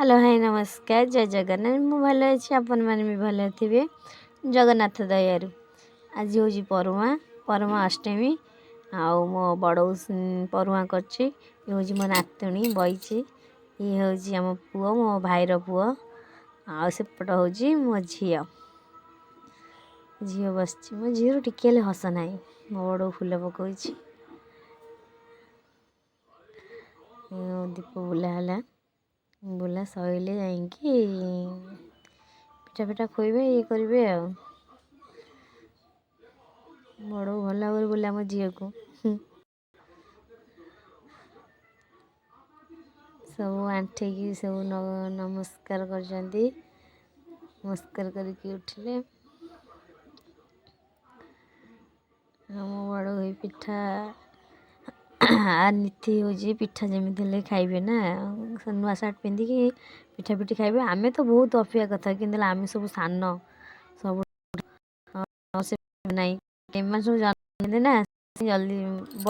hello hi नमस्कार जय जगन्नाथ मु भल अच्छी आपण मैंने भी भल थे जगन्नाथ दयारु आज हूँ परमा अष्टमी आउ मो बड़ परुआ कर मो नातुणी बईची ये हूँ आम पुओ मो भाईर पुओ आसेपट हूँ मो झी झी बस मो झीर टिके हस ना मो बड़ फुल पकई दीप बुला है बुला सैले जाइकी पिठा पिठा खोबे ये करेंगे बड़ भल भाव बुला मो झी को सब आंठेकी सब नमस्कार कर नमस्कार करके उठिले बड़ हुई पिठा नीति हूँ पिठा जमी खाइबे ना नुआ सार्ट पिंधिकी पिठा पिठी खाइबे आमे तो बहुत अपेक्षा कथा कि आम सब सान सब नहीं सब जल्दी